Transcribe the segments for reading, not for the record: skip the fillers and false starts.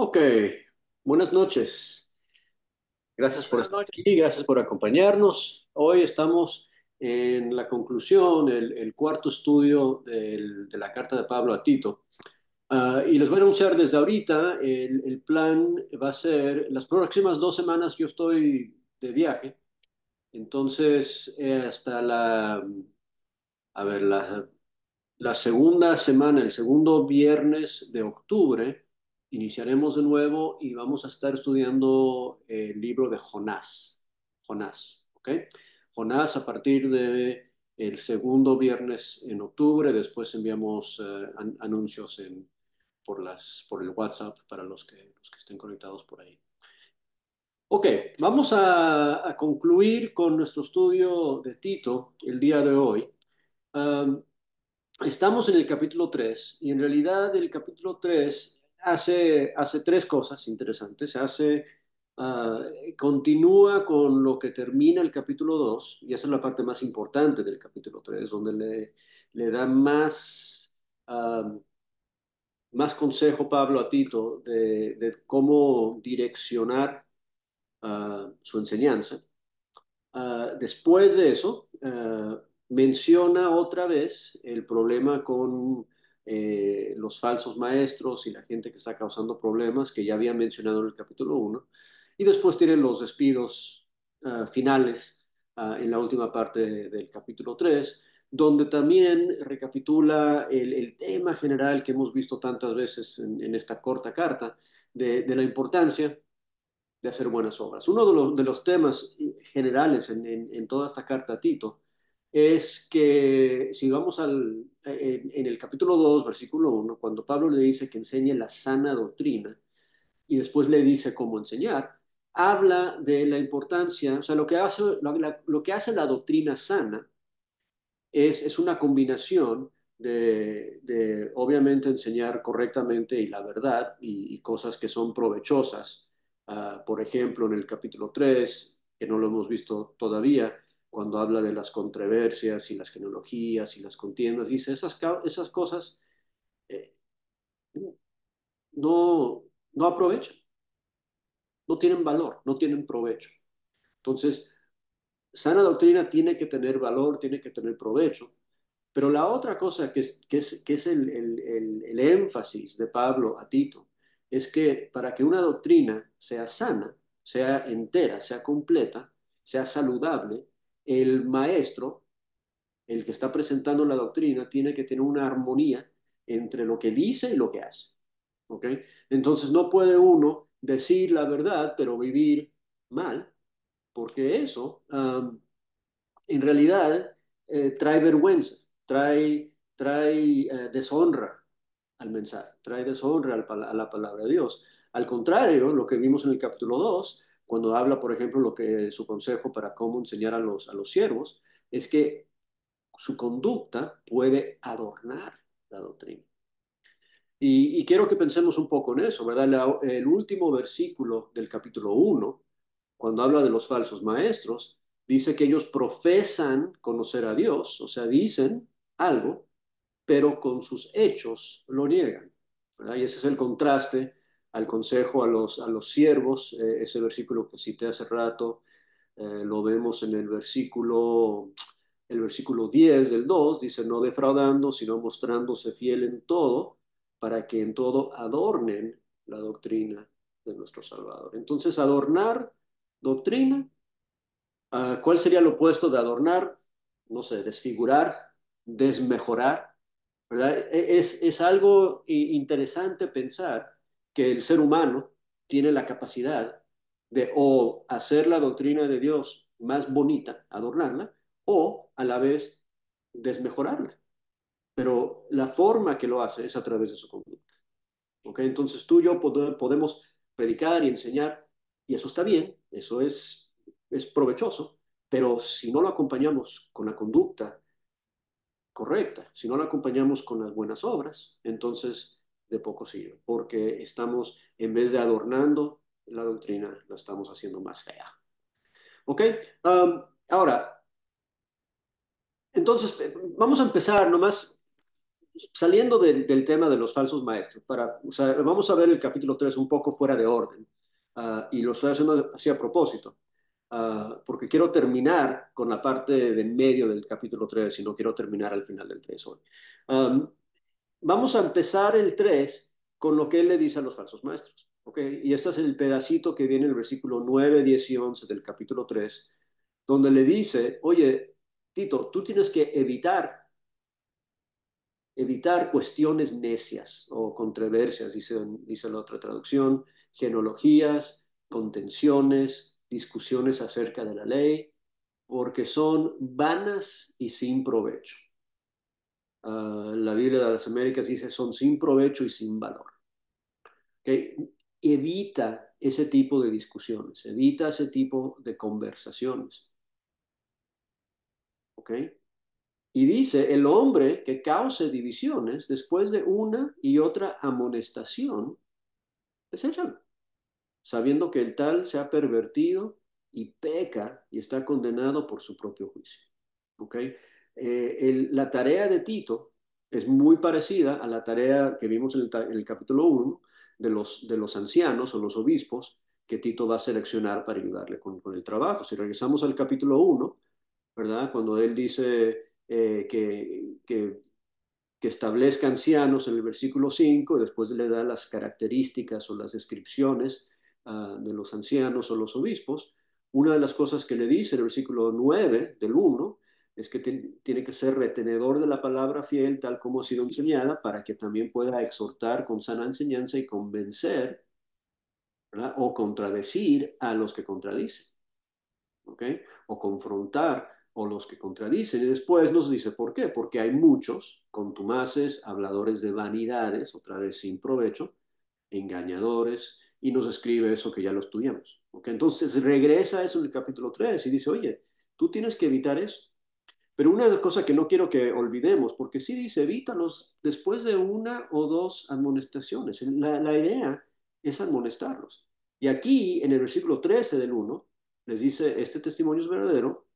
Ok, buenas noches. Gracias por Buenas estar noches. aquí, gracias por acompañarnos. Hoy estamos en la conclusión, el cuarto estudio de la carta de Pablo a Tito. Y les voy a anunciar desde ahorita, el plan va a ser, las próximas 2 semanas yo estoy de viaje, entonces hasta a ver, la segunda semana, el segundo viernes de octubre, iniciaremos de nuevo y vamos a estar estudiando el libro de Jonás. Jonás, ¿ok? Jonás a partir de el segundo viernes en octubre, después enviamos anuncios por el WhatsApp para los que estén conectados por ahí. Ok, vamos a concluir con nuestro estudio de Tito el día de hoy. Um, Estamos en el capítulo 3 y en realidad el capítulo 3 hace tres cosas interesantes. Ah, Continúa con lo que termina el capítulo 2 y esa es la parte más importante del capítulo 3 donde le da más consejo Pablo a Tito de cómo direccionar su enseñanza. Después de eso, menciona otra vez el problema con los falsos maestros y la gente que está causando problemas, que ya había mencionado en el capítulo uno. Y después tiene los despidos finales en la última parte del capítulo 3, donde también recapitula el tema general que hemos visto tantas veces en esta corta carta, de la importancia de hacer buenas obras. Uno de los temas generales en toda esta carta a Tito es que si vamos en el capítulo 2 versículo uno, cuando Pablo le dice que enseñe la sana doctrina y después le dice cómo enseñar, habla de la importancia, o sea, lo que hace la doctrina sana es una combinación obviamente enseñar correctamente y la verdad y cosas que son provechosas. Por ejemplo, en el capítulo 3 que no lo hemos visto todavía, cuando habla de las controversias y las genealogías y las contiendas, dice, esas cosas eh, no, no aprovechan, no tienen valor, no tienen provecho. Entonces, sana doctrina tiene que tener valor, tiene que tener provecho. Pero la otra cosa que es el énfasis de Pablo a Tito es que para que una doctrina sea sana, sea entera, sea completa, sea saludable, el maestro, el que está presentando la doctrina, tiene que tener una armonía entre lo que dice y lo que hace. ¿Ok? Entonces no puede uno decir la verdad, pero vivir mal, porque eso en realidad trae vergüenza, trae deshonra al mensaje, trae deshonra a la palabra de Dios. Al contrario, lo que vimos en el capítulo 2 cuando habla, por ejemplo, lo que su consejo para cómo enseñar a los siervos, es que su conducta puede adornar la doctrina. Y quiero que pensemos un poco en eso, ¿verdad? El último versículo del capítulo uno, cuando habla de los falsos maestros, dice que ellos profesan conocer a Dios, o sea, dicen algo, pero con sus hechos lo niegan, ¿verdad? Y ese es el contraste al consejo a los siervos, ese versículo que cité hace rato, lo vemos en el versículo 10 del 2 dice, no defraudando, sino mostrándose fiel en todo, para que en todo adornen la doctrina de nuestro Salvador. Entonces, adornar doctrina, ¿cuál sería lo opuesto de adornar? No sé, desfigurar, desmejorar, ¿verdad? Es algo interesante pensar que el ser humano tiene la capacidad de o hacer la doctrina de Dios más bonita, adornarla, o a la vez desmejorarla. Pero la forma que lo hace es a través de su conducta. ¿Ok? Entonces tú y yo podemos predicar y enseñar, y eso está bien, eso es provechoso, pero si no lo acompañamos con la conducta correcta, si no la acompañamos con las buenas obras, entonces de poco sirve, porque estamos, en vez de adornando la doctrina, la estamos haciendo más fea. ¿Ok? Ahora, entonces vamos a empezar nomás. saliendo del tema de los falsos maestros, o sea, vamos a ver el capítulo 3 un poco fuera de orden, y lo estoy haciendo así a propósito, porque quiero terminar con la parte de en medio del capítulo 3 y no quiero terminar al final del 3 hoy. Um, Vamos a empezar el 3 con lo que él le dice a los falsos maestros. ¿Okay? Y este es el pedacito que viene en el versículo 9, 10 y 11 del capítulo 3, donde le dice, oye, Tito, tú tienes que evitar cuestiones necias o controversias, dice la otra traducción, genealogías, contenciones, discusiones acerca de la ley, porque son vanas y sin provecho. La Biblia de las Américas dice son sin provecho y sin valor. ¿Okay? Evita ese tipo de discusiones, evita ese tipo de conversaciones. ¿Ok? Y dice, el hombre que cause divisiones después de una y otra amonestación, deséchalo, sabiendo que el tal se ha pervertido y peca y está condenado por su propio juicio. ¿Ok? La tarea de Tito es muy parecida a la tarea que vimos en el capítulo 1 de los ancianos o los obispos que Tito va a seleccionar para ayudarle con el trabajo. Si regresamos al capítulo 1, ¿verdad? Cuando él dice que establezca ancianos en el versículo 5 y después le da las características o las descripciones de los ancianos o los obispos. Una de las cosas que le dice en el versículo 9 del 1 es que tiene que ser retenedor de la palabra fiel tal como ha sido enseñada para que también pueda exhortar con sana enseñanza y convencer, ¿verdad? O contradecir a los que contradicen. ¿Ok? O confrontar o los que contradicen. Y después nos dice, ¿por qué? Porque hay muchos contumaces, habladores de vanidades, otra vez sin provecho, engañadores, y nos escribe eso que ya lo estudiamos. ¿Ok? Entonces regresa a eso en el capítulo 3 y dice, oye, tú tienes que evitar eso. Pero una de las cosas que no quiero que olvidemos, porque sí dice, evítalos después de una o dos amonestaciones. La idea es amonestarlos. Y aquí, en el versículo 13 del 1 les dice, este testimonio es verdadero,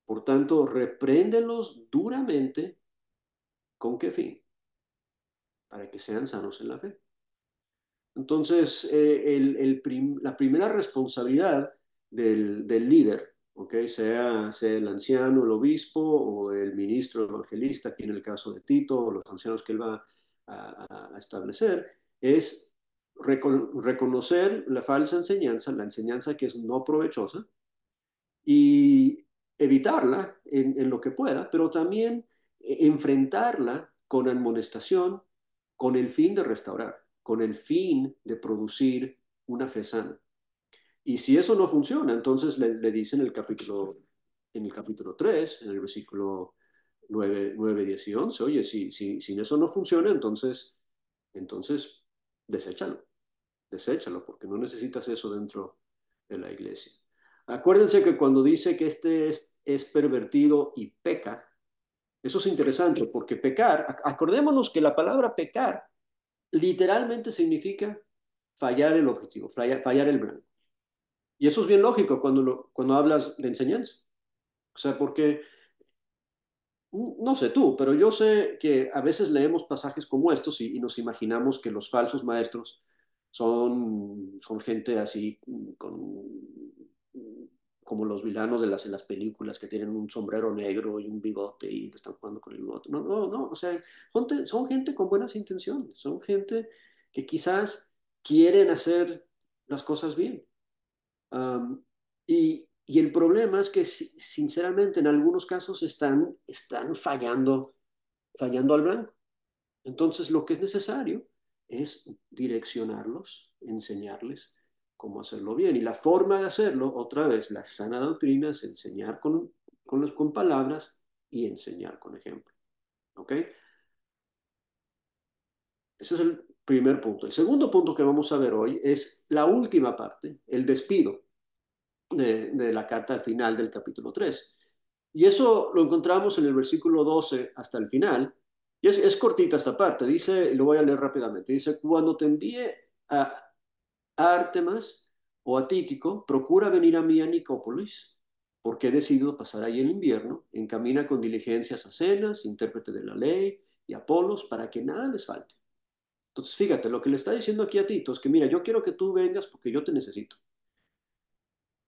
por tanto, repréndelos duramente. ¿Con qué fin? Para que sean sanos en la fe. Entonces, la primera responsabilidad del líder, ¿okay? Sea el anciano, el obispo o el ministro evangelista, aquí en el caso de Tito, o los ancianos que él va a establecer, es reconocer la falsa enseñanza, la enseñanza que es no provechosa, y evitarla en lo que pueda, pero también enfrentarla con admonestación, con el fin de restaurar, con el fin de producir una fe sana. Y si eso no funciona, entonces le dice en el capítulo 3, en el versículo 9 10 y 11, oye, si eso no funciona, entonces deséchalo, porque no necesitas eso dentro de la iglesia. Acuérdense que cuando dice que este es pervertido y peca, eso es interesante, porque pecar, acordémonos que la palabra pecar literalmente significa fallar el objetivo, fallar el blanco. Y eso es bien lógico cuando hablas de enseñanza. O sea, porque no sé tú, pero yo sé que a veces leemos pasajes como estos y nos imaginamos que los falsos maestros son gente así, como los villanos de las películas que tienen un sombrero negro y un bigote y están jugando con el bigote. No, no, no, o sea, son gente con buenas intenciones, son gente que quizás quieren hacer las cosas bien. Um, y el problema es que, sinceramente, en algunos casos están fallando al blanco. Entonces, lo que es necesario es direccionarlos, enseñarles cómo hacerlo bien. Y la forma de hacerlo, otra vez, la sana doctrina es enseñar con palabras y enseñar con ejemplo. ¿Ok? Ese es el primer punto. El segundo punto que vamos a ver hoy es la última parte, el despido de la carta al final del capítulo 3. Y eso lo encontramos en el versículo 12 hasta el final. Y es cortita esta parte. Dice, y lo voy a leer rápidamente. Dice, cuando te envíe a Artemas o a Tíquico, procura venir a mí a Nicópolis, porque he decidido pasar ahí el invierno. Encamina con diligencias a cenas, intérprete de la ley y Apolos para que nada les falte. Entonces, fíjate, lo que le está diciendo aquí a Tito es que, mira, yo quiero que tú vengas porque yo te necesito,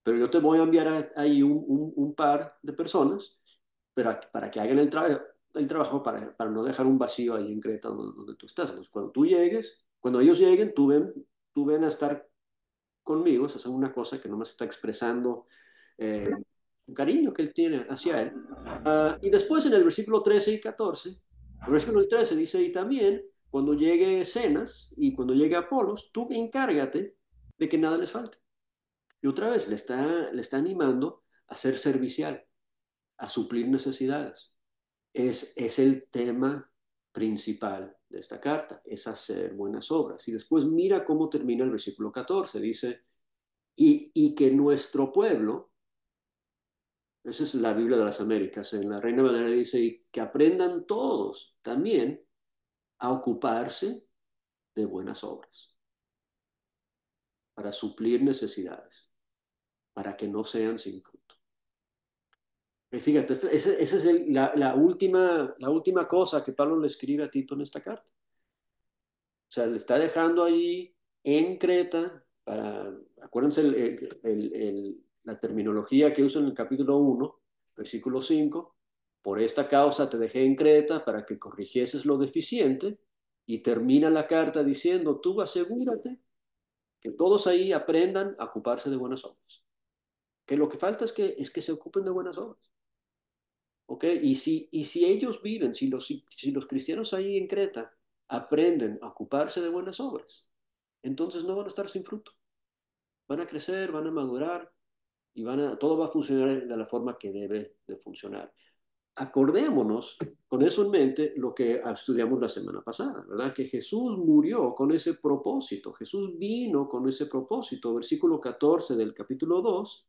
pero yo te voy a enviar ahí un par de personas para que hagan el trabajo para no dejar un vacío ahí en Creta donde tú estás. Entonces, cuando tú llegues, cuando ellos lleguen, tú ven a estar conmigo, es hacer una cosa que no me está expresando un cariño que él tiene hacia él. Y después en el versículo 13 y 14, el versículo 13 dice, y también cuando llegue Cenas y cuando llegue Apolos, tú encárgate de que nada les falte. Y otra vez le está animando a ser servicial, a suplir necesidades. Es el tema principal de esta carta, es hacer buenas obras. Y después mira cómo termina el versículo 14, dice, y que nuestro pueblo, esa es la Biblia de las Américas, en la Reina Valera dice, y que aprendan todos también a ocuparse de buenas obras, para suplir necesidades, para que no sean sin fruto. Y fíjate, esa es la última cosa que Pablo le escribe a Tito en esta carta. O sea, le está dejando ahí en Creta, acuérdense la terminología que usa en el capítulo 1, versículo 5, por esta causa te dejé en Creta para que corrigieses lo deficiente, y termina la carta diciendo, tú asegúrate que todos ahí aprendan a ocuparse de buenas obras. Que lo que falta es que se ocupen de buenas obras. ¿Ok? Y si ellos viven, si los cristianos ahí en Creta aprenden a ocuparse de buenas obras, entonces no van a estar sin fruto. Van a crecer, van a madurar y todo va a funcionar de la forma que debe de funcionar. Acordémonos con eso en mente lo que estudiamos la semana pasada, ¿verdad? Que Jesús murió con ese propósito, Jesús vino con ese propósito. Versículo 14 del capítulo 2,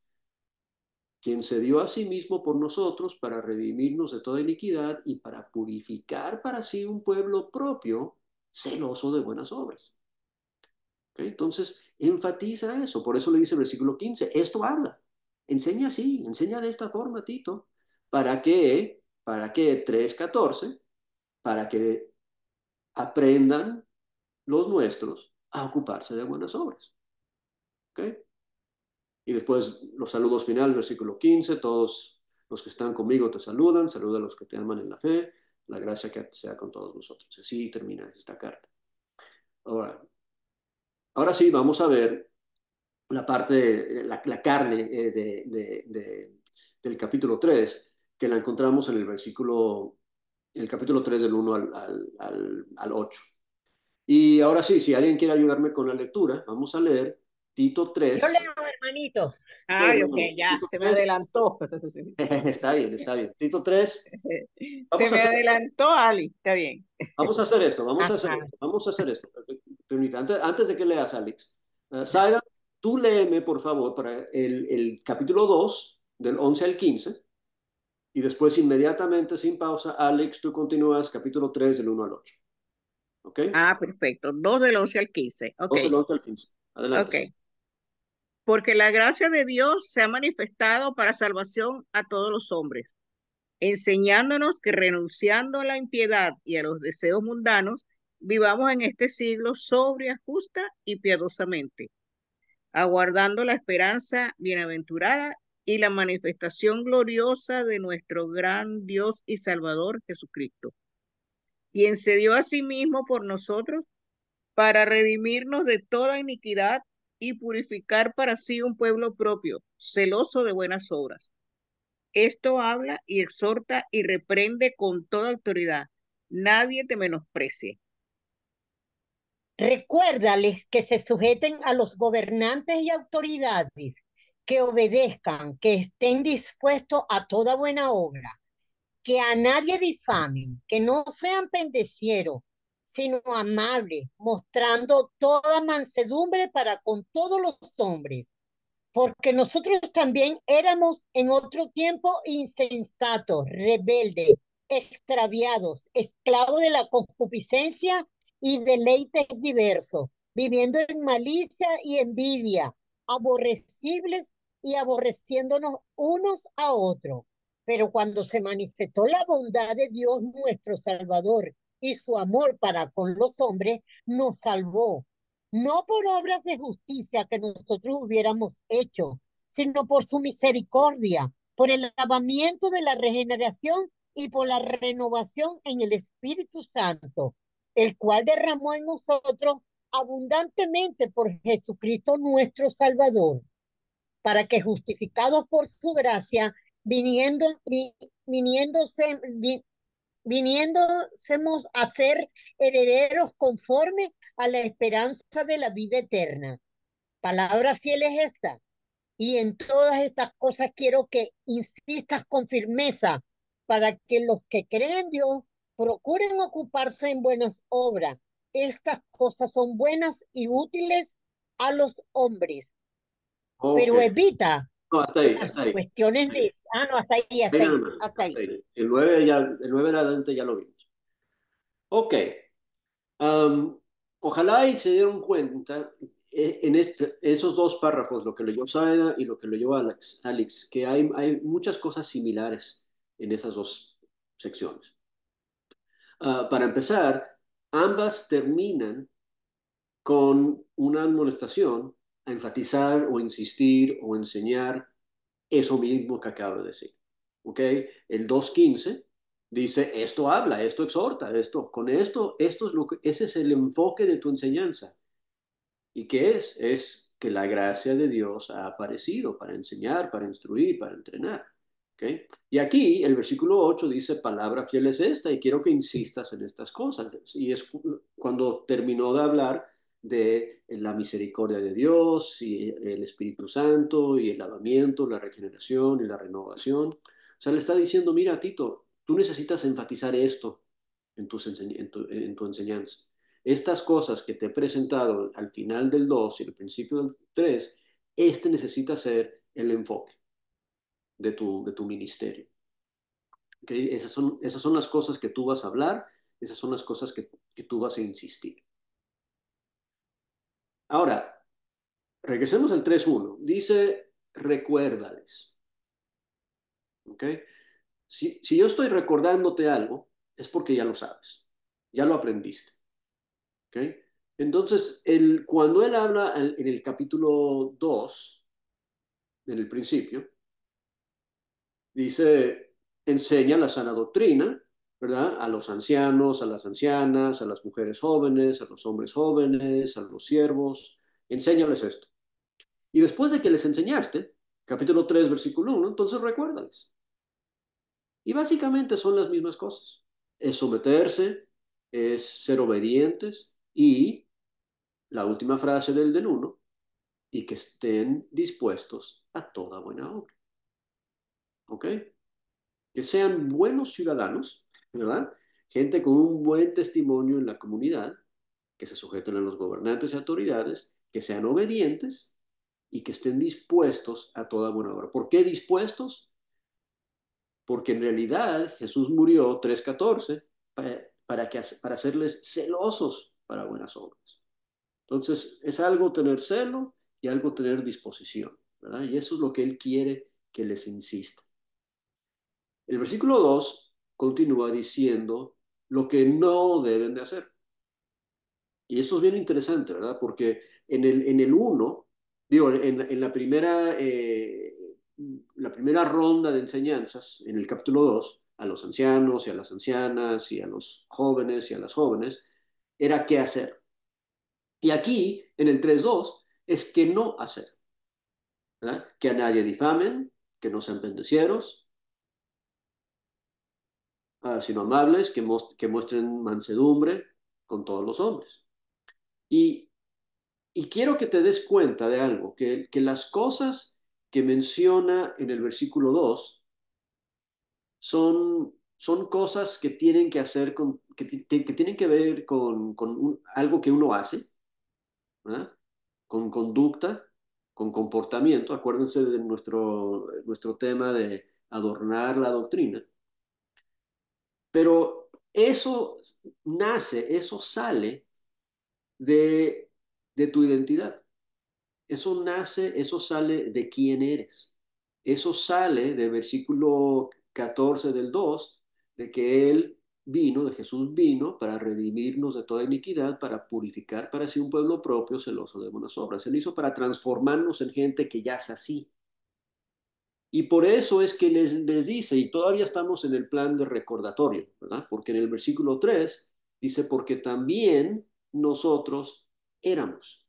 quien se dio a sí mismo por nosotros para redimirnos de toda iniquidad y para purificar para sí un pueblo propio, celoso de buenas obras. ¿Okay? Entonces, enfatiza eso, por eso le dice el versículo 15, esto habla, enseña así, enseña de esta forma, Tito, para que 3:14, para que aprendan los nuestros a ocuparse de buenas obras. ¿Okay? Y después los saludos finales, versículo 15, todos los que están conmigo te saludan, saluda a los que te aman en la fe, la gracia que sea con todos nosotros. Así termina esta carta. Ahora, ahora sí, vamos a ver la parte, la carne del capítulo 3 que la encontramos en en el capítulo 3 del 1 al 8. Y ahora sí, si alguien quiere ayudarme con la lectura, vamos a leer Tito Yo 3. leo, hermanito. Ok, Ay, ok, bueno, ya, Tito se me 3. adelantó. Está bien, está bien. Tito 3. Se Vamos a me hacer, adelantó, Ali, está bien. vamos a hacer esto, vamos a hacer Ajá. esto, vamos a hacer esto. Permita, antes de que leas, Alex, Saga, tú léeme, por favor, para el capítulo 2 del 11 al 15, y después inmediatamente, sin pausa, Alex, tú continúas capítulo 3 del 1 al 8. ¿Ok? Ah, perfecto. 2 del 11 al 15. Ok, 2 del 11 al 15. Adelante. ok. Porque la gracia de Dios se ha manifestado para salvación a todos los hombres, enseñándonos que renunciando a la impiedad y a los deseos mundanos, vivamos en este siglo sobria, justa y piadosamente, aguardando la esperanza bienaventurada y la manifestación gloriosa de nuestro gran Dios y Salvador Jesucristo, quien se dio a sí mismo por nosotros para redimirnos de toda iniquidad y purificar para sí un pueblo propio, celoso de buenas obras. Esto habla y exhorta y reprende con toda autoridad. Nadie te menosprecie. Recuérdales que se sujeten a los gobernantes y autoridades, que obedezcan, que estén dispuestos a toda buena obra, que a nadie difamen, que no sean pendecieros, sino amables, mostrando toda mansedumbre para con todos los hombres, porque nosotros también éramos en otro tiempo insensatos, rebeldes, extraviados, esclavos de la concupiscencia y deleites diversos, viviendo en malicia y envidia, aborrecibles y aborreciéndonos unos a otros. Pero cuando se manifestó la bondad de Dios nuestro Salvador y su amor para con los hombres nos salvó, no por obras de justicia que nosotros hubiéramos hecho, sino por su misericordia, por el lavamiento de la regeneración y por la renovación en el Espíritu Santo, el cual derramó en nosotros abundantemente por Jesucristo nuestro Salvador, para que justificados por su gracia, viniendo, viniéndose, viniéndosemos a ser herederos conforme a la esperanza de la vida eterna. Palabra fiel es esta. Y en todas estas cosas quiero que insistas con firmeza para que los que creen en Dios procuren ocuparse en buenas obras. Estas cosas son buenas y útiles a los hombres, Ok. pero evita No, hasta ahí, las hasta ahí. cuestiones Hasta ahí. de... Ah, no, hasta ahí, Ahí hasta nada ahí, más, hasta hasta ahí. ahí. El 9 en adelante ya lo vimos. Ok. Am, Ojalá y se dieron cuenta esos dos párrafos, lo que leyó Saida y lo que leyó Alex, que hay muchas cosas similares en esas dos secciones. Para empezar, ambas terminan con una amonestación a enfatizar o insistir o enseñar eso mismo que acabo de decir. ¿Ok? El 2.15 dice, esto habla, esto exhorta, esto, con esto es lo que, ese es el enfoque de tu enseñanza. ¿Y qué es? Es que la gracia de Dios ha aparecido para enseñar, para instruir, para entrenar. ¿Okay? Y aquí el versículo 8 dice, palabra fiel es esta, y quiero que insistas en estas cosas. Y es cuando terminó de hablar de la misericordia de Dios y el Espíritu Santo y el lavamiento, la regeneración y la renovación. O sea, le está diciendo, mira, Tito, tú necesitas enfatizar esto en tu enseñanza. Estas cosas que te he presentado al final del 2 y al principio del 3, este necesita ser el enfoque de tu ministerio. ¿Okay? Esas son las cosas que tú vas a hablar, esas son las cosas que tú vas a insistir. Ahora, regresemos al 3.1. Dice, recuérdales. ¿Okay? Si yo estoy recordándote algo, es porque ya lo sabes, ya lo aprendiste. ¿Okay? Entonces, cuando él habla en el capítulo 2, en el principio, dice, enseña la sana doctrina, ¿verdad? A los ancianos, a las ancianas, a las mujeres jóvenes, a los hombres jóvenes, a los siervos, enséñales esto. Y después de que les enseñaste, capítulo 3 versículo 1, entonces recuérdales. Y básicamente son las mismas cosas. Es someterse, es ser obedientes y la última frase del 1, y que estén dispuestos a toda buena obra. ¿Ok? Que sean buenos ciudadanos, ¿verdad? Gente con un buen testimonio en la comunidad, que se sujeten a los gobernantes y autoridades, que sean obedientes y que estén dispuestos a toda buena obra. ¿Por qué dispuestos? Porque en realidad Jesús murió 3.14 para hacerles celosos para buenas obras. Entonces, es algo tener celo y algo tener disposición, ¿verdad? Y eso es lo que Él quiere que les insista. El versículo 2 continúa diciendo lo que no deben de hacer. Y esto es bien interesante, ¿verdad? Porque en el 1, digo, en la primera ronda de enseñanzas, en el capítulo 2, a los ancianos y a las ancianas y a los jóvenes y a las jóvenes, era qué hacer. Y aquí, en el 3.2, es qué no hacer, ¿verdad? Que a nadie difamen, que no sean pendencieros, sino amables, que muestren mansedumbre con todos los hombres. Y, y quiero que te des cuenta de algo, que las cosas que menciona en el versículo 2 son cosas que tienen que hacer que tienen que ver con algo que uno hace, ¿verdad? Con conducta, con comportamiento. Acuérdense de nuestro tema de adornar la doctrina. Pero eso sale de tu identidad. Eso sale de quién eres. Eso sale del versículo 14 del 2, de que Él de Jesús vino para redimirnos de toda iniquidad, para purificar para sí un pueblo propio, celoso de buenas obras. Él hizo para transformarnos en gente que ya es así. Y por eso es que les dice, y todavía estamos en el plan de recordatorio, ¿verdad? Porque en el versículo 3 dice, porque también nosotros éramos.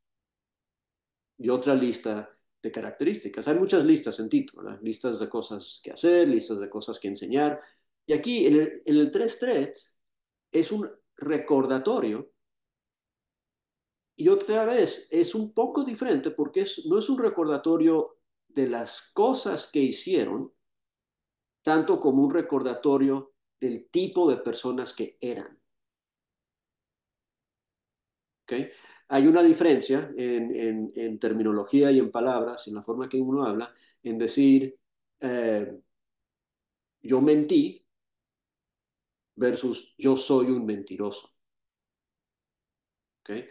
Y otra lista de características. Hay muchas listas en Tito, ¿verdad? Listas de cosas que hacer, listas de cosas que enseñar. Y aquí en el 3.3 es un recordatorio. Y otra vez es un poco diferente porque no es un recordatorio de las cosas que hicieron, tanto como un recordatorio del tipo de personas que eran. ¿Okay? Hay una diferencia en terminología y en palabras, en la forma que uno habla, en decir yo mentí versus yo soy un mentiroso. ¿Okay?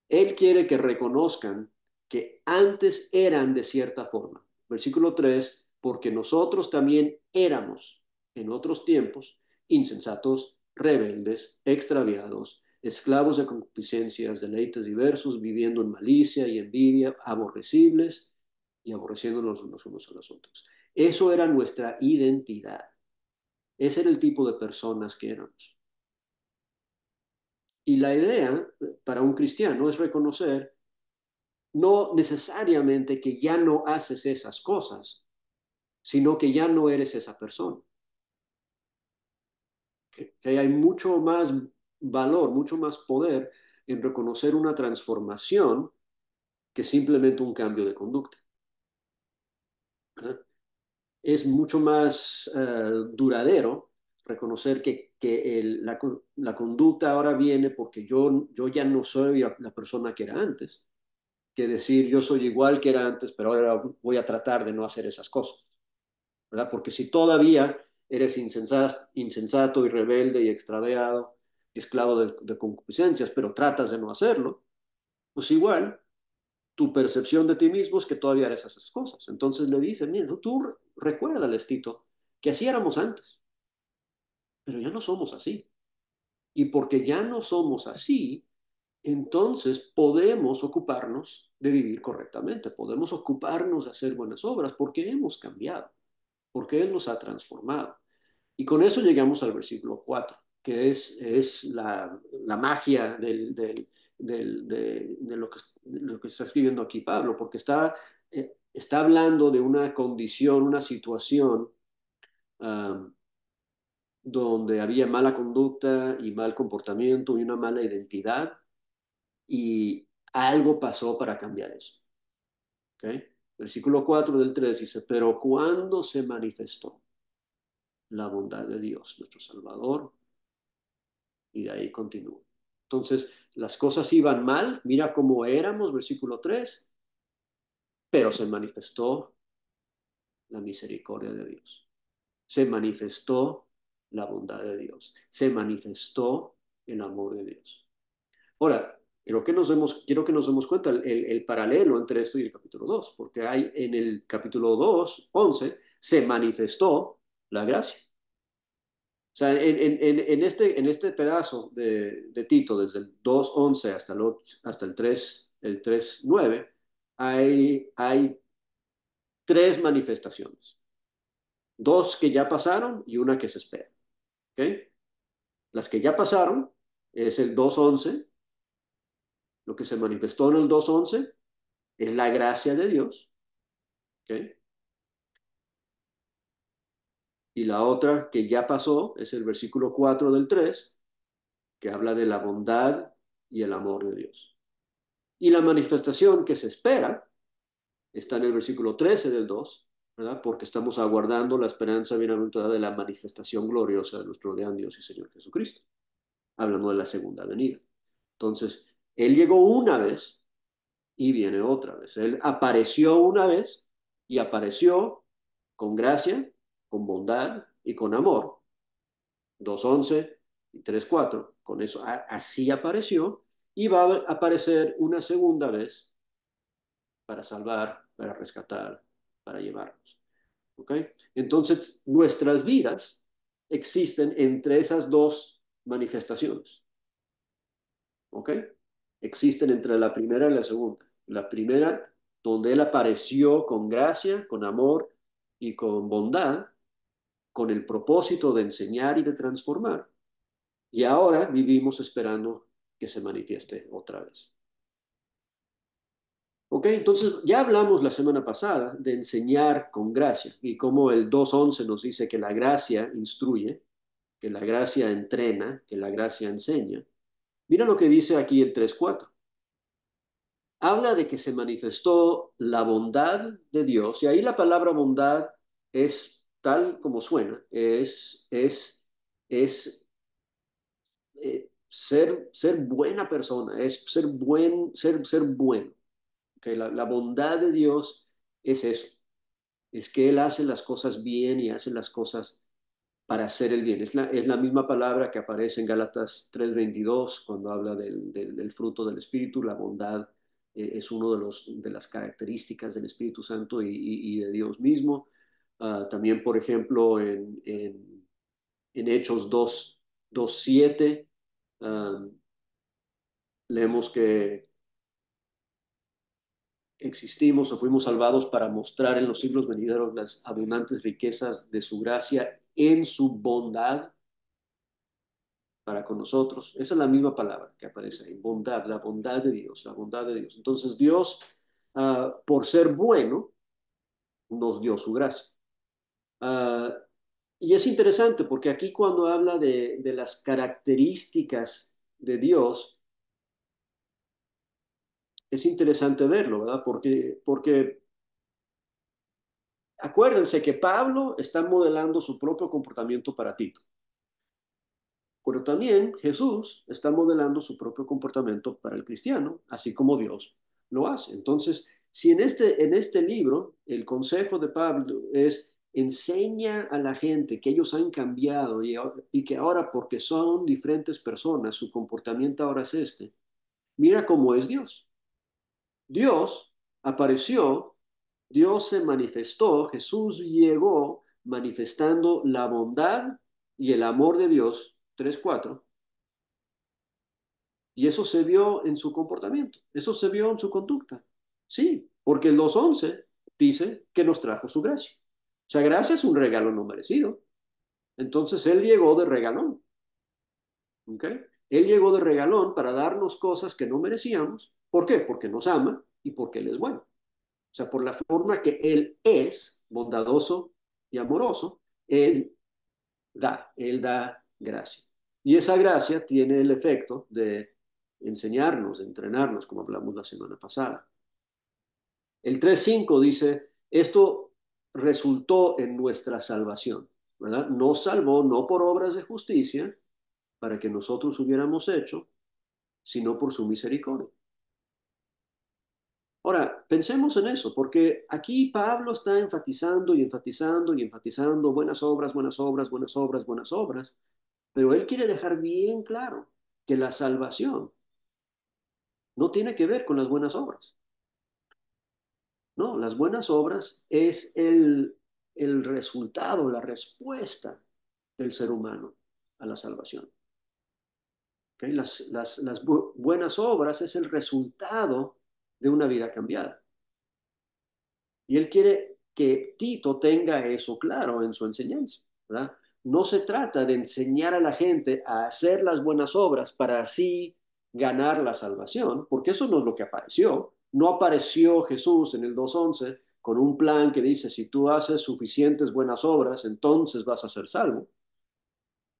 Él quiere que reconozcan que antes eran de cierta forma. Versículo 3, porque nosotros también éramos en otros tiempos insensatos, rebeldes, extraviados, esclavos de concupiscencias, deleites diversos, viviendo en malicia y envidia, aborrecibles y aborreciéndonos los unos a los otros. Eso era nuestra identidad. Ese era el tipo de personas que éramos. Y la idea para un cristiano es reconocer no necesariamente que ya no haces esas cosas, sino que ya no eres esa persona. Que hay mucho más valor, mucho más poder en reconocer una transformación que simplemente un cambio de conducta. ¿Eh? Es mucho más duradero reconocer que la conducta ahora viene porque yo ya no soy la persona que era antes, que decir yo soy igual que era antes, pero ahora voy a tratar de no hacer esas cosas. ¿Verdad? Porque si todavía eres insensato y rebelde y extraviado, esclavo de concupiscencias, pero tratas de no hacerlo, pues igual tu percepción de ti mismo es que todavía eres esas cosas. Entonces le dice, mira, tú recuérdales, Tito, que así éramos antes, pero ya no somos así. Y porque ya no somos así, entonces podemos ocuparnos de vivir correctamente, podemos ocuparnos de hacer buenas obras porque hemos cambiado, porque Él nos ha transformado. Y con eso llegamos al versículo 4, que es la magia de lo que está escribiendo aquí Pablo, porque está hablando de una condición, una situación um, donde había mala conducta y mal comportamiento y una mala identidad, y algo pasó para cambiar eso. ¿Okay? Versículo 4 del 3 dice, pero cuando se manifestó la bondad de Dios, nuestro Salvador, y de ahí continúa. Entonces, las cosas iban mal, mira cómo éramos, versículo 3, pero se manifestó la misericordia de Dios, se manifestó la bondad de Dios, se manifestó el amor de Dios. Ahora, quiero que nos demos cuenta el paralelo entre esto y el capítulo 2, porque hay en el capítulo 2, 11, se manifestó la gracia. O sea, en este pedazo de Tito, desde el 2.11 hasta el 3.9, hay tres manifestaciones. Dos que ya pasaron y una que se espera. ¿Okay? Las que ya pasaron es el 2.11. Lo que se manifestó en el 2.11 es la gracia de Dios. ¿Okay? Y la otra que ya pasó es el versículo 4 del 3, que habla de la bondad y el amor de Dios. Y la manifestación que se espera está en el versículo 13 del 2, ¿verdad? Porque estamos aguardando la esperanza bienaventurada de la manifestación gloriosa de nuestro gran Dios y Señor Jesucristo, hablando de la segunda venida. Entonces, Él llegó una vez y viene otra vez. Él apareció una vez y apareció con gracia, con bondad y con amor. 2.11 y 3.4, con eso así apareció, y va a aparecer una segunda vez para salvar, para rescatar, para llevarnos. ¿Okay? Entonces, nuestras vidas existen entre esas dos manifestaciones. ¿Ok? Existen entre la primera y la segunda. La primera, donde Él apareció con gracia, con amor y con bondad, con el propósito de enseñar y de transformar. Y ahora vivimos esperando que se manifieste otra vez. Ok, entonces ya hablamos la semana pasada de enseñar con gracia y cómo el 2:11 nos dice que la gracia instruye, que la gracia entrena, que la gracia enseña. Mira lo que dice aquí el 3:4. Habla de que se manifestó la bondad de Dios, y ahí la palabra bondad es tal como suena, es ser buena persona, es ser bueno. Okay, la bondad de Dios es eso, es que Él hace las cosas bien y hace las cosas para hacer el bien. Es la misma palabra que aparece en Gálatas 3:22 cuando habla del fruto del Espíritu. La bondad es uno de las características del Espíritu Santo y de Dios mismo. También, por ejemplo, en Hechos 2:7, leemos que existimos o fuimos salvados para mostrar en los siglos venideros las abundantes riquezas de su gracia en su bondad para con nosotros. Esa es la misma palabra que aparece ahí, bondad, la bondad de Dios, la bondad de Dios. Entonces Dios, por ser bueno, nos dio su gracia. Uh, y es interesante porque aquí cuando habla de las características de Dios, es interesante verlo, ¿verdad? Porque acuérdense que Pablo está modelando su propio comportamiento para Tito. Pero también Jesús está modelando su propio comportamiento para el cristiano, así como Dios lo hace. Entonces, si en este libro el consejo de Pablo es enseña a la gente que ellos han cambiado y que ahora porque son diferentes personas, su comportamiento ahora es este, mira cómo es Dios. Dios apareció, Dios se manifestó, Jesús llegó manifestando la bondad y el amor de Dios, 3:4. Y eso se vio en su comportamiento, eso se vio en su conducta. Sí, porque el 2:11 dice que nos trajo su gracia. O sea, gracia es un regalo no merecido. Entonces Él llegó de regalón. ¿Ok? Él llegó de regalón para darnos cosas que no merecíamos. ¿Por qué? Porque nos ama y porque Él es bueno. O sea, por la forma que Él es bondadoso y amoroso, Él da gracia. Y esa gracia tiene el efecto de enseñarnos, de entrenarnos, como hablamos la semana pasada. El 3:5 dice, esto resultó en nuestra salvación, ¿verdad? Nos salvó no por obras de justicia, para que nosotros hubiéramos hecho, sino por su misericordia. Ahora, pensemos en eso, porque aquí Pablo está enfatizando y enfatizando y enfatizando buenas obras, buenas obras, buenas obras, buenas obras, pero él quiere dejar bien claro que la salvación no tiene que ver con las buenas obras. No, las buenas obras es el resultado, la respuesta del ser humano a la salvación. ¿Okay? Las buenas obras es el resultado de una vida cambiada. Y él quiere que Tito tenga eso claro en su enseñanza, ¿verdad? No se trata de enseñar a la gente a hacer las buenas obras para así ganar la salvación, porque eso no es lo que apareció. No apareció Jesús en el 2:11 con un plan que dice, si tú haces suficientes buenas obras, entonces vas a ser salvo.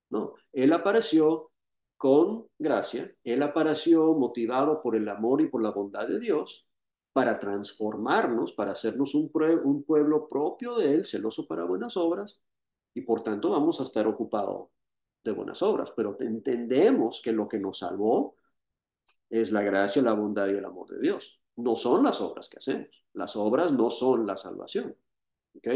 No, él apareció con gracia, él apareció motivado por el amor y por la bondad de Dios para transformarnos, para hacernos un pueblo propio de él, celoso para buenas obras, y por tanto vamos a estar ocupados de buenas obras, pero entendemos que lo que nos salvó es la gracia, la bondad y el amor de Dios. No son las obras que hacemos, las obras no son la salvación. ¿Ok?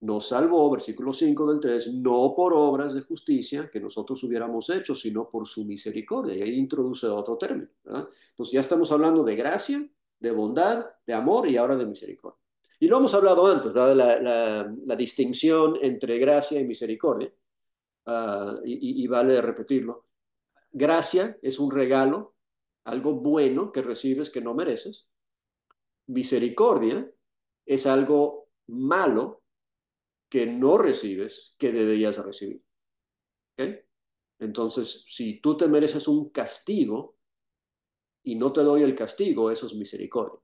Nos salvó, versículo 5 del 3, no por obras de justicia que nosotros hubiéramos hecho, sino por su misericordia. Y ahí introduce otro término, ¿verdad? Entonces ya estamos hablando de gracia, de bondad, de amor y ahora de misericordia. Y lo hemos hablado antes, ¿verdad? La distinción entre gracia y misericordia. y vale repetirlo. Gracia es un regalo, algo bueno que recibes que no mereces. Misericordia es algo malo que no recibes que deberías recibir. ¿Okay? Entonces, si tú te mereces un castigo y no te doy el castigo, eso es misericordia.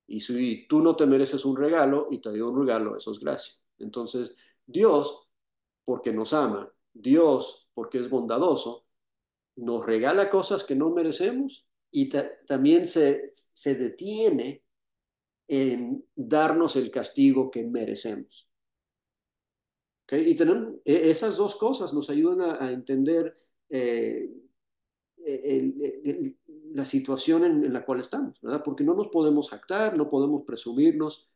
Y si tú no te mereces un regalo y te doy un regalo, eso es gracia. Entonces, Dios, porque nos ama, Dios, porque es bondadoso, nos regala cosas que no merecemos y también se detiene en darnos el castigo que merecemos. ¿Okay? Y tenemos, esas dos cosas nos ayudan a entender eh, la situación en la cual estamos, ¿verdad? Porque no nos podemos jactar, no podemos presumirnos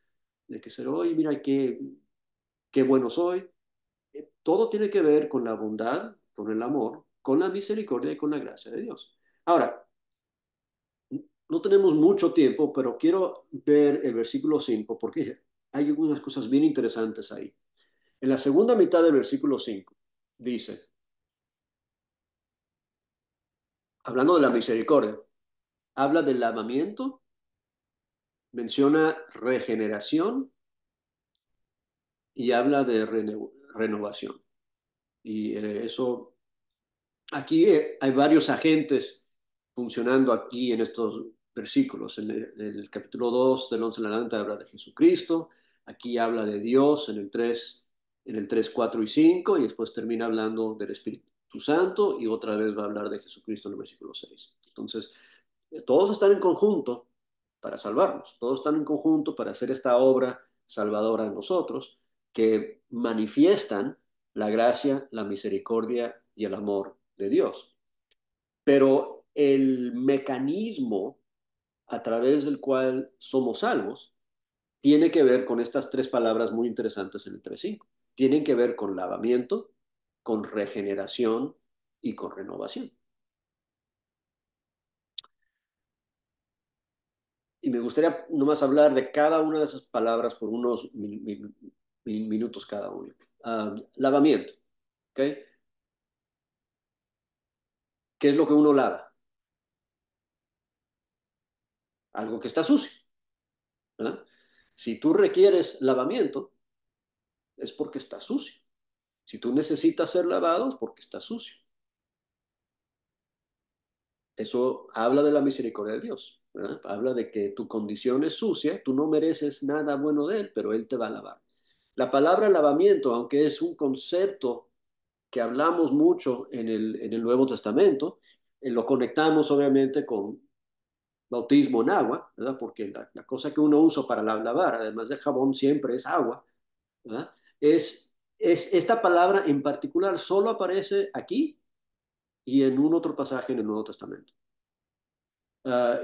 de que ser, oye, mira qué bueno soy. Todo tiene que ver con la bondad, con el amor, con la misericordia y con la gracia de Dios. Ahora, no tenemos mucho tiempo, pero quiero ver el versículo 5 porque hay algunas cosas bien interesantes ahí. En la segunda mitad del versículo 5 dice, hablando de la misericordia, habla del lavamiento, menciona regeneración y habla de renovación. Y eso, aquí hay varios agentes funcionando aquí en estos versículos. En el capítulo 2 del 11 en adelante habla de Jesucristo, aquí habla de Dios en el 3 4 y 5 y después termina hablando del Espíritu Santo y otra vez va a hablar de Jesucristo en el versículo 6. Entonces, todos están en conjunto para salvarnos, todos están en conjunto para hacer esta obra salvadora en nosotros, que manifiestan la gracia, la misericordia y el amor de Dios. Pero el mecanismo a través del cual somos salvos tiene que ver con estas tres palabras muy interesantes en el 3:5. Tienen que ver con lavamiento, con regeneración y con renovación. Y me gustaría nomás hablar de cada una de esas palabras por unos minutos cada uno. Lavamiento, ¿ok? ¿Qué es lo que uno lava? Algo que está sucio, ¿verdad? Si tú requieres lavamiento, es porque está sucio. Si tú necesitas ser lavado, es porque está sucio. Eso habla de la misericordia de Dios, ¿verdad? Habla de que tu condición es sucia, tú no mereces nada bueno de Él, pero Él te va a lavar. La palabra lavamiento, aunque es un concepto que hablamos mucho en el Nuevo Testamento, lo conectamos obviamente con bautismo en agua, ¿verdad? Porque la cosa que uno usa para lavar, además del jabón, siempre es agua, ¿verdad? Esta palabra en particular solo aparece aquí y en un otro pasaje en el Nuevo Testamento.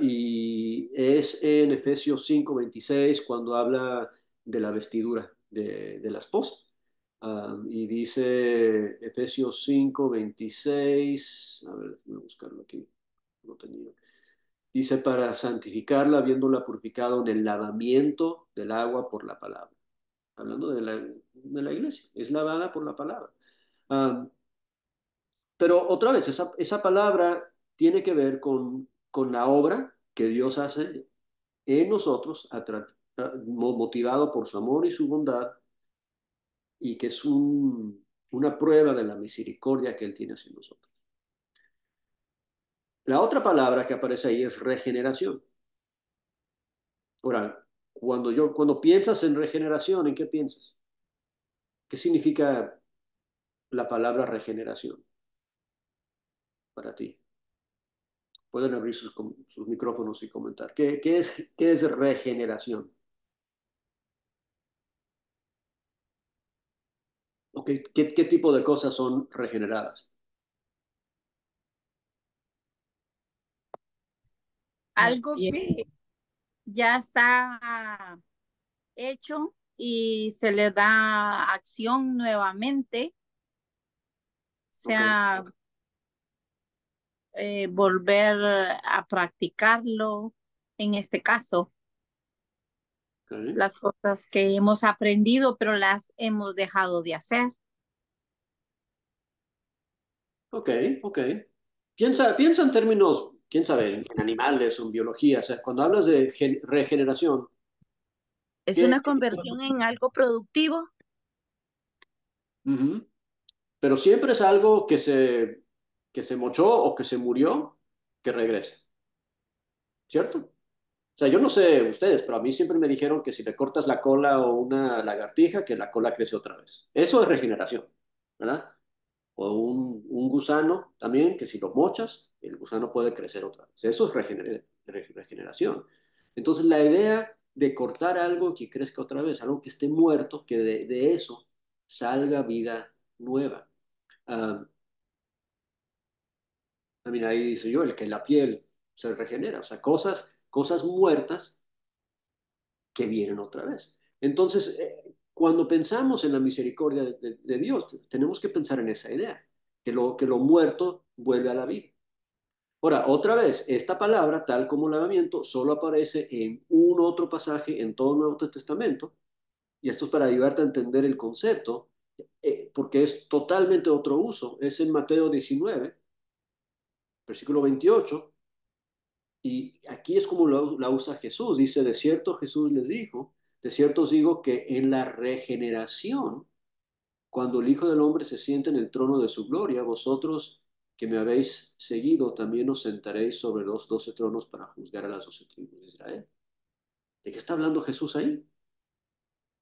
Y es en Efesios 5:26 cuando habla de la vestidura de la esposa. Y dice Efesios 5:26, a ver, voy a buscarlo aquí, no tenía. Dice, para santificarla, habiéndola purificado en el lavamiento del agua por la palabra. Hablando de la iglesia, es lavada por la palabra. Um, pero otra vez, esa palabra tiene que ver con la obra que Dios hace en nosotros, motivado por su amor y su bondad, y que es una prueba de la misericordia que Él tiene hacia nosotros. La otra palabra que aparece ahí es regeneración. Ahora, cuando piensas en regeneración, ¿en qué piensas? ¿Qué significa la palabra regeneración para ti? Pueden abrir sus micrófonos y comentar. ¿Qué es regeneración? Okay, ¿qué tipo de cosas son regeneradas? Algo Bien. que ya está hecho y se le da acción nuevamente, o Okay, sea, volver a practicarlo, en este caso, okay. las cosas que hemos aprendido, pero las hemos dejado de hacer. Ok, ok. Piensa en términos, quién sabe, en animales o en biología. O sea, cuando hablas de regeneración, Es ¿qué? una conversión en algo productivo. Ujú. Pero siempre es algo que se mochó o que se murió, que regrese, ¿cierto? O sea, yo no sé ustedes, pero a mí siempre me dijeron que si le cortas la cola a una lagartija, que la cola crece otra vez. Eso es regeneración, ¿verdad? O un gusano también, que si lo mochas, el gusano puede crecer otra vez. Eso es regeneración. Entonces, la idea de cortar algo que crezca otra vez, algo que esté muerto, que de eso salga vida nueva. Ah, también ahí dice yo, el que la piel se regenera, o sea, cosas muertas que vienen otra vez. Entonces, cuando pensamos en la misericordia de Dios, tenemos que pensar en esa idea, que lo muerto vuelve a la vida. Ahora, otra vez, esta palabra, tal como lavamiento, solo aparece en un otro pasaje en todo el Nuevo Testamento, y esto es para ayudarte a entender el concepto, porque es totalmente otro uso. Es en Mateo 19, versículo 28, y aquí es como la usa Jesús. Dice, de cierto Jesús les dijo, de cierto os digo que en la regeneración, cuando el Hijo del Hombre se siente en el trono de su gloria, vosotros que me habéis seguido, también os sentaréis sobre los 12 tronos para juzgar a las 12 tribus de Israel. ¿De qué está hablando Jesús ahí?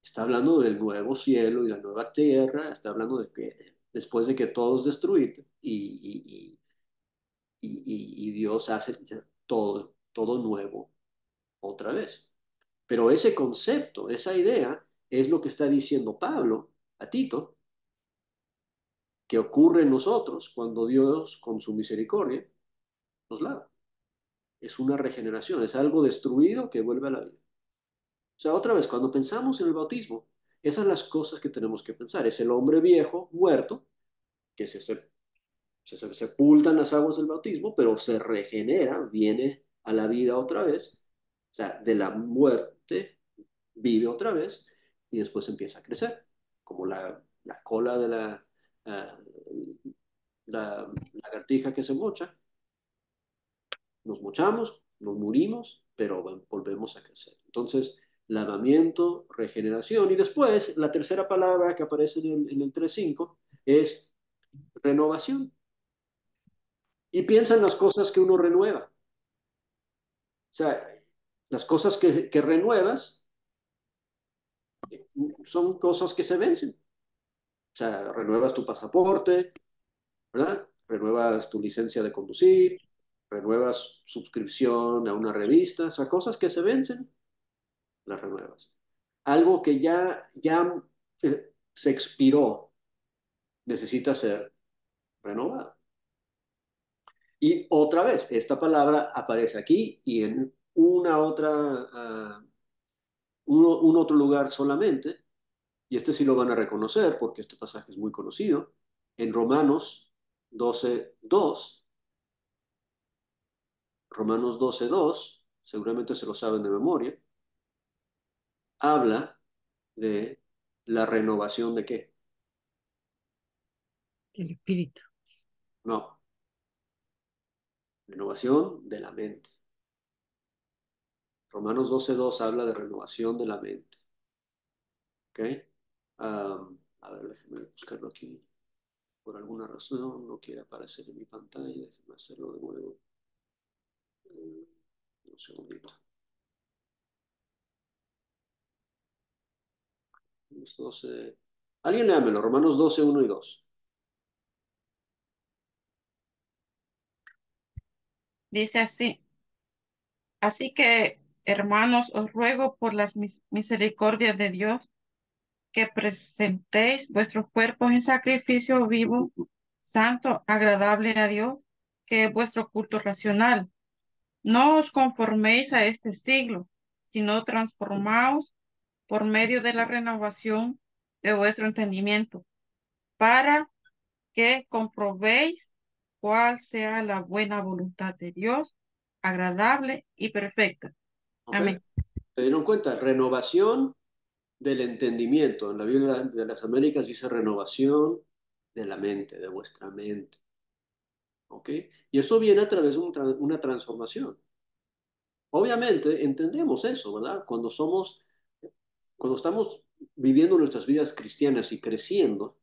Está hablando del nuevo cielo y la nueva tierra, está hablando de que después de que todo es destruido y Dios hace todo nuevo otra vez. Pero ese concepto, esa idea, es lo que está diciendo Pablo a Tito, que ocurre en nosotros cuando Dios, con su misericordia, nos lava. Es una regeneración, es algo destruido que vuelve a la vida. O sea, otra vez, cuando pensamos en el bautismo, esas son las cosas que tenemos que pensar. Es el hombre viejo, muerto, que se sepulta en las aguas del bautismo, pero se regenera, viene a la vida otra vez. O sea, de la muerte vive otra vez y después empieza a crecer, como la cola de uh, la lagartija que se mocha. Nos mochamos, nos murimos, pero volvemos a crecer. Entonces, lavamiento, regeneración. Y después, la tercera palabra que aparece en el 3.5 es renovación. Y piensa en las cosas que uno renueva. O sea, las cosas que renuevas son cosas que se vencen. O sea, renuevas tu pasaporte, ¿verdad? Renuevas tu licencia de conducir, renuevas suscripción a una revista, o sea, cosas que se vencen, las renuevas. Algo que ya se expiró, necesita ser renovado. Y otra vez, esta palabra aparece aquí y en un otro lugar solamente, y este sí lo van a reconocer porque este pasaje es muy conocido, en Romanos 12:2. Romanos 12:2, seguramente se lo saben de memoria, habla de la renovación de qué. El espíritu. No, renovación de la mente. Romanos 12:2 habla de renovación de la mente. ¿Ok? A ver, déjenme buscarlo aquí. Por alguna razón no quiere aparecer en mi pantalla. Déjenme hacerlo de nuevo. Un segundito. 12. Alguien léamelo, Romanos 12:1 y 2. Dice así, así que, hermanos, os ruego por las misericordias de Dios que presentéis vuestros cuerpos en sacrificio vivo, santo, agradable a Dios, que es vuestro culto racional. No os conforméis a este siglo, sino transformaos por medio de la renovación de vuestro entendimiento, para que comprobéis cuál sea la buena voluntad de Dios, agradable y perfecta. ¿Ok? Amén. ¿Se dieron cuenta? Renovación del entendimiento. En la Biblia de las Américas dice renovación de la mente, de vuestra mente. ¿ok? Y eso viene a través de una transformación. Obviamente entendemos eso, ¿verdad? Cuando estamos viviendo nuestras vidas cristianas y creciendo,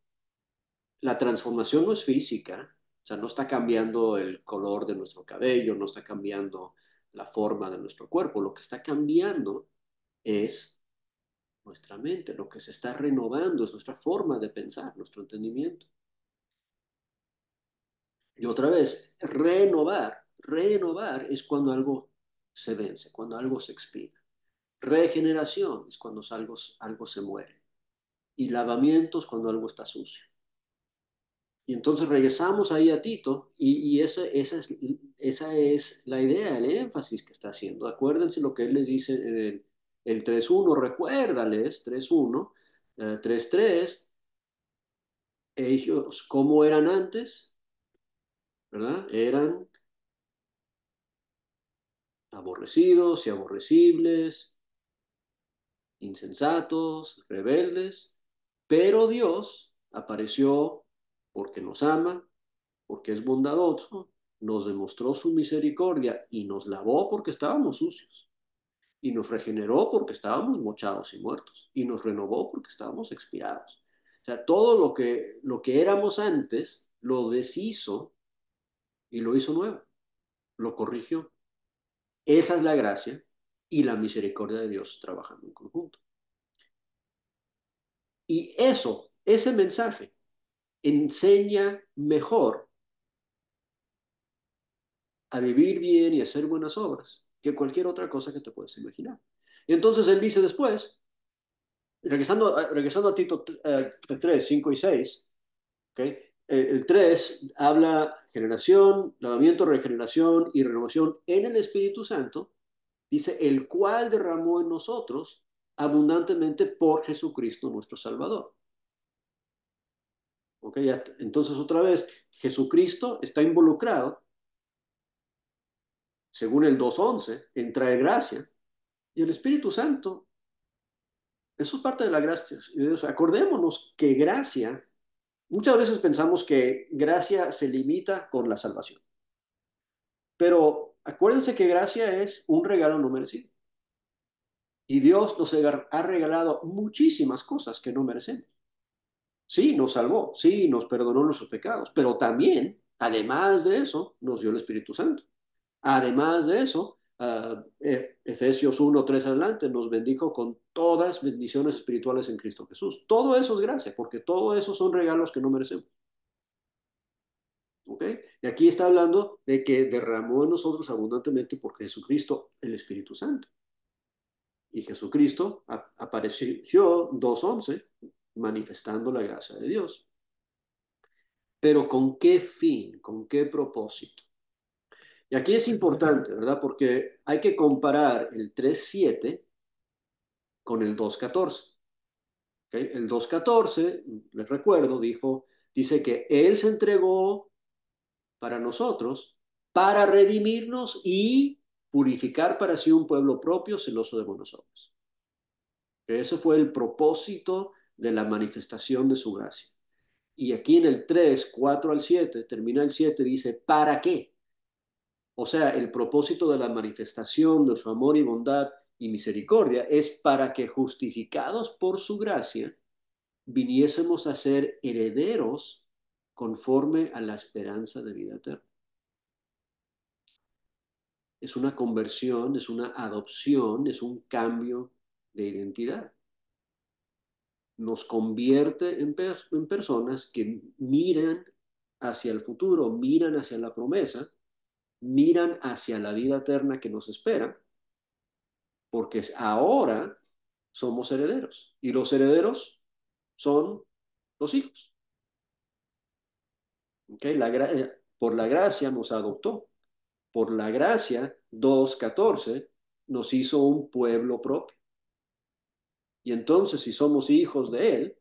la transformación no es física, o sea, no está cambiando el color de nuestro cabello, no está cambiando la forma de nuestro cuerpo, lo que está cambiando es nuestra mente, lo que se está renovando es nuestra forma de pensar, nuestro entendimiento. Y otra vez, renovar es cuando algo se vence, cuando algo se expira. Regeneración es cuando algo se muere. Y lavamiento es cuando algo está sucio. Y entonces regresamos ahí a Tito y esa es la idea, el énfasis que está haciendo. Acuérdense lo que él les dice en el 3.1, recuérdales 3.1, 3.3, ellos cómo eran antes, ¿verdad? Eran aborrecidos y aborrecibles, insensatos, rebeldes, pero Dios apareció porque nos ama, porque es bondadoso, nos demostró su misericordia y nos lavó porque estábamos sucios, y nos regeneró porque estábamos mochados y muertos, y nos renovó porque estábamos expirados. O sea, todo lo que éramos antes lo deshizo y lo hizo nuevo, lo corrigió. Esa es la gracia y la misericordia de Dios trabajando en conjunto. Y ese mensaje enseña mejor a vivir bien y a hacer buenas obras que cualquier otra cosa que te puedas imaginar. Y entonces él dice después, regresando a Tito 3, 5 y 6, ¿okay? El 3 habla generación, lavamiento, regeneración y renovación en el Espíritu Santo, dice, el cual derramó en nosotros abundantemente por Jesucristo nuestro Salvador. ¿Okay? Entonces otra vez, Jesucristo está involucrado, según el 2.11, en traer gracia, y el Espíritu Santo, eso es parte de la gracia. Acordémonos que gracia, muchas veces pensamos que gracia se limita con la salvación, pero acuérdense que gracia es un regalo no merecido. Y Dios nos ha regalado muchísimas cosas que no merecemos. Sí, nos salvó, sí, nos perdonó nuestros pecados, pero también, además de eso, nos dio el Espíritu Santo. Además de eso, Efesios 1:3 adelante, nos bendijo con todas bendiciones espirituales en Cristo Jesús. Todo eso es gracia, porque todo eso son regalos que no merecemos. ¿Ok? Y aquí está hablando de que derramó en nosotros abundantemente por Jesucristo el Espíritu Santo. Y Jesucristo apareció 2.11 manifestando la gracia de Dios. Pero ¿con qué fin? ¿Con qué propósito? Y aquí es importante, ¿verdad? Porque hay que comparar el 3.7 con el 2.14. ¿Okay? El 2.14, les recuerdo, dice que Él se entregó para nosotros, para redimirnos y purificar para sí un pueblo propio, celoso de buenas obras. Ese fue el propósito de la manifestación de su gracia. Y aquí en el 3:4 al 7, termina el 7, dice, ¿para qué? O sea, el propósito de la manifestación de su amor y bondad y misericordia es para que, justificados por su gracia, viniésemos a ser herederos conforme a la esperanza de vida eterna. Es una conversión, es una adopción, es un cambio de identidad. Nos convierte en personas que miran hacia el futuro, miran hacia la promesa, miran hacia la vida eterna que nos espera, porque ahora somos herederos y los herederos son los hijos. ¿Okay? Por la gracia nos adoptó, por la gracia 2.14 nos hizo un pueblo propio. Y entonces si somos hijos de Él,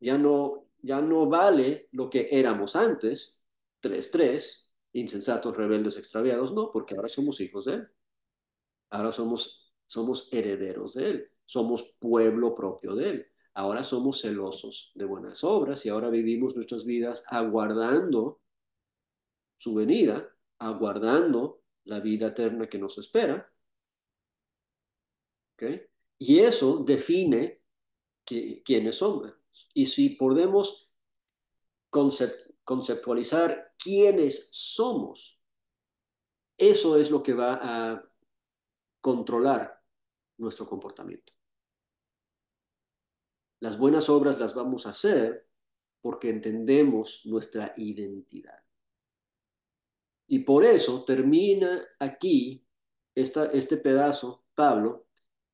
ya no vale lo que éramos antes, 3.3, insensatos, rebeldes, extraviados, no, porque ahora somos hijos de Él. Ahora somos herederos de Él, somos pueblo propio de Él. Ahora somos celosos de buenas obras y ahora vivimos nuestras vidas aguardando su venida, aguardando la vida eterna que nos espera. ¿Okay? Y eso define quiénes somos. Y si podemos conceptualizar quiénes somos, eso es lo que va a controlar nuestro comportamiento. Las buenas obras las vamos a hacer porque entendemos nuestra identidad. Y por eso termina aquí este pedazo, Pablo,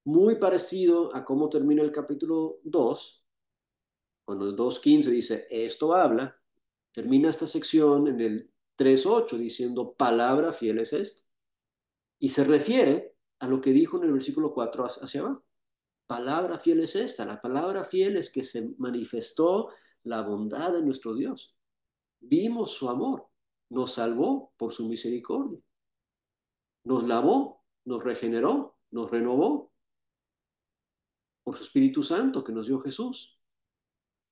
muy parecido a cómo termina el capítulo 2, cuando el 2:15 dice, esto habla, termina esta sección en el 3:8 diciendo, palabra fiel es esta. Y se refiere a lo que dijo en el versículo 4 hacia abajo. Palabra fiel es esta. La palabra fiel es que se manifestó la bondad de nuestro Dios. Vimos su amor. Nos salvó por su misericordia. Nos lavó, nos regeneró, nos renovó por su Espíritu Santo que nos dio Jesús.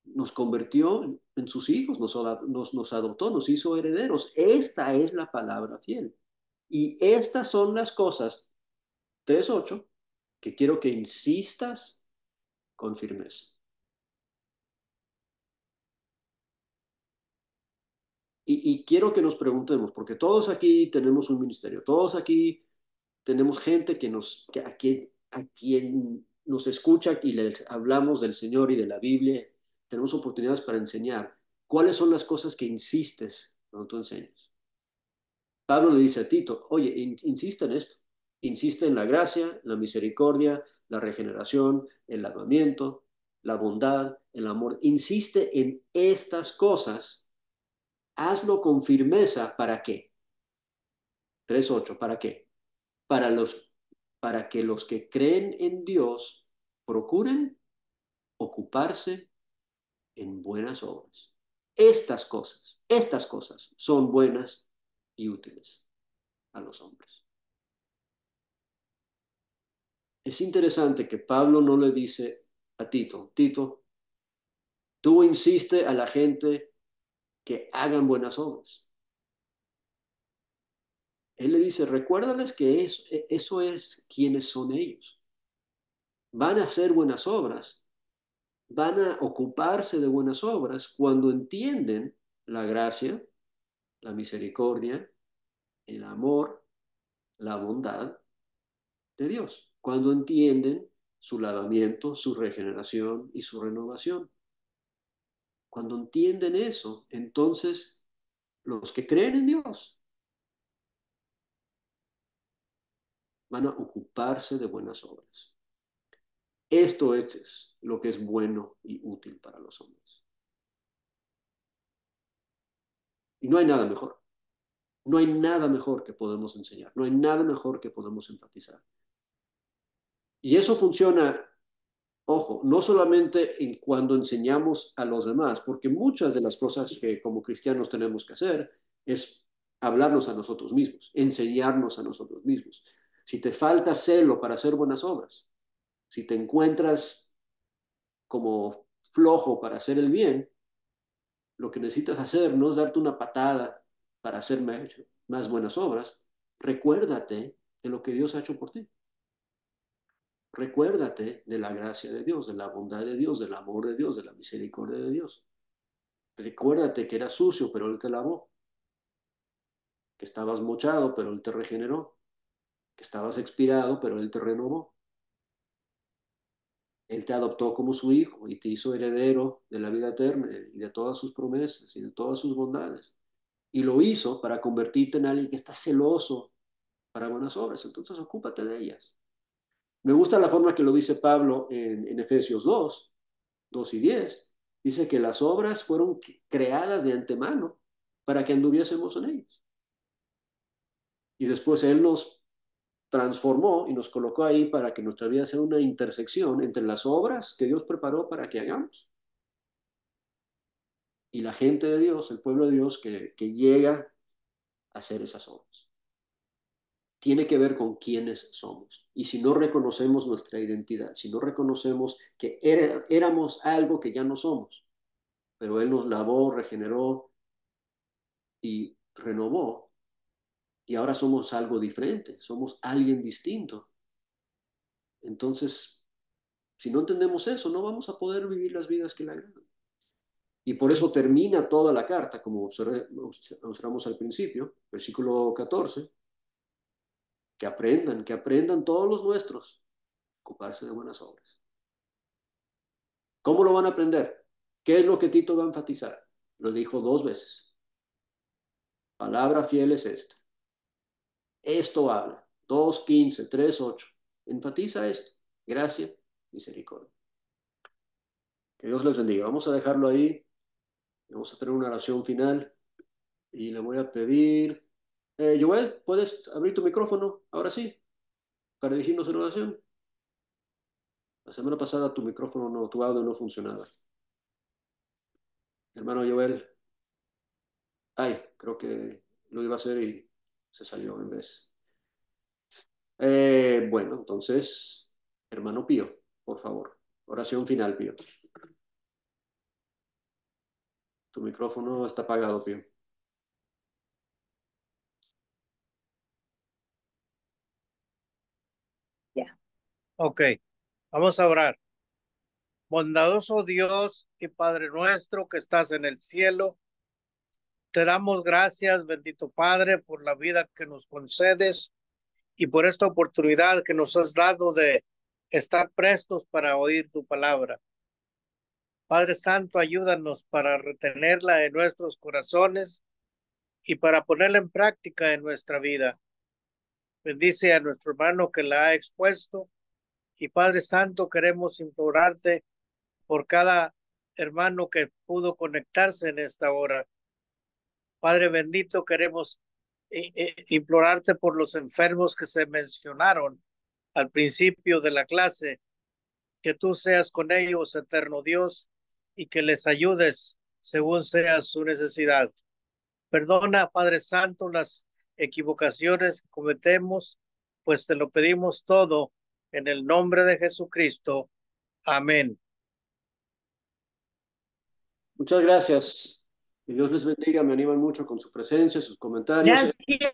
Nos convirtió en sus hijos, nos adoptó, nos hizo herederos. Esta es la palabra fiel. Y estas son las cosas, 3:8, que quiero que insistas con firmeza. Y quiero que nos preguntemos, porque todos aquí tenemos un ministerio, todos aquí tenemos gente a quien nos escucha y les hablamos del Señor y de la Biblia, tenemos oportunidades para enseñar. ¿Cuáles son las cosas que insistes cuando tú enseñas? Pablo le dice a Tito, oye, insiste en esto, insiste en la gracia, la misericordia, la regeneración, el lavamiento, la bondad, el amor, insiste en estas cosas. Hazlo con firmeza. ¿Para qué? 3:8. ¿Para qué? Para para que los que creen en Dios procuren ocuparse en buenas obras. Estas cosas son buenas y útiles a los hombres. Es interesante que Pablo no le dice a Tito, Tito, tú insiste a la gente que hagan buenas obras. Él le dice, recuérdales que eso es quienes son ellos. Van a hacer buenas obras, van a ocuparse de buenas obras cuando entienden la gracia, la misericordia, el amor, la bondad de Dios, cuando entienden su lavamiento, su regeneración y su renovación. Cuando entienden eso, entonces los que creen en Dios van a ocuparse de buenas obras. Esto es lo que es bueno y útil para los hombres. Y no hay nada mejor. No hay nada mejor que podemos enseñar. No hay nada mejor que podemos enfatizar. Y eso funciona, ojo, no solamente en cuando enseñamos a los demás, porque muchas de las cosas que como cristianos tenemos que hacer es hablarnos a nosotros mismos, enseñarnos a nosotros mismos. Si te falta celo para hacer buenas obras, si te encuentras como flojo para hacer el bien, lo que necesitas hacer no es darte una patada para hacer más buenas obras. Recuérdate de lo que Dios ha hecho por ti. Recuérdate de la gracia de Dios, de la bondad de Dios, del amor de Dios, de la misericordia de Dios. Recuérdate que eras sucio, pero Él te lavó. Que estabas mochado, pero Él te regeneró. Que estabas expirado, pero Él te renovó. Él te adoptó como su hijo y te hizo heredero de la vida eterna y de todas sus promesas y de todas sus bondades. Y lo hizo para convertirte en alguien que está celoso para buenas obras. Entonces, ocúpate de ellas. Me gusta la forma que lo dice Pablo en Efesios 2:10. Dice que las obras fueron creadas de antemano para que anduviésemos en ellas. Y después Él nos transformó y nos colocó ahí para que nuestra vida sea una intersección entre las obras que Dios preparó para que hagamos y la gente de Dios, el pueblo de Dios que llega a hacer esas obras. Tiene que ver con quiénes somos. Y si no reconocemos nuestra identidad, si no reconocemos que éramos algo que ya no somos, pero Él nos lavó, regeneró y renovó y ahora somos algo diferente, somos alguien distinto. Entonces, si no entendemos eso, no vamos a poder vivir las vidas que le agradan. Y por eso termina toda la carta, como observamos al principio, versículo 14, que aprendan todos los nuestros a ocuparse de buenas obras. ¿Cómo lo van a aprender? ¿Qué es lo que Tito va a enfatizar? Lo dijo 2 veces. Palabra fiel es esta. Esto habla. 2:15, 3:8. Enfatiza esto. Gracia, misericordia. Que Dios les bendiga. Vamos a dejarlo ahí. Vamos a tener una oración final. Y le voy a pedir. Joel, ¿puedes abrir tu micrófono? Ahora sí, para dirigirnos en oración. La semana pasada tu micrófono, tu audio no funcionaba. Hermano Joel. Ay, creo que lo iba a hacer y se salió en vez. Bueno, entonces, hermano Pío, por favor. Oración final, Pío. Tu micrófono está apagado, Pío. Ya. Ok, vamos a orar. Bondadoso Dios y Padre nuestro que estás en el cielo, te damos gracias, bendito Padre, por la vida que nos concedes y por esta oportunidad que nos has dado de estar prestos para oír tu palabra. Padre Santo, ayúdanos para retenerla en nuestros corazones y para ponerla en práctica en nuestra vida. Bendice a nuestro hermano que la ha expuesto y Padre Santo, queremos implorarte por cada hermano que pudo conectarse en esta hora. Padre bendito, queremos implorarte por los enfermos que se mencionaron al principio de la clase, que tú seas con ellos, eterno Dios, y que les ayudes según sea su necesidad. Perdona, Padre Santo, las equivocaciones que cometemos, pues te lo pedimos todo en el nombre de Jesucristo. Amén. Muchas gracias. Que Dios les bendiga. Me animan mucho con su presencia, sus comentarios. Gracias.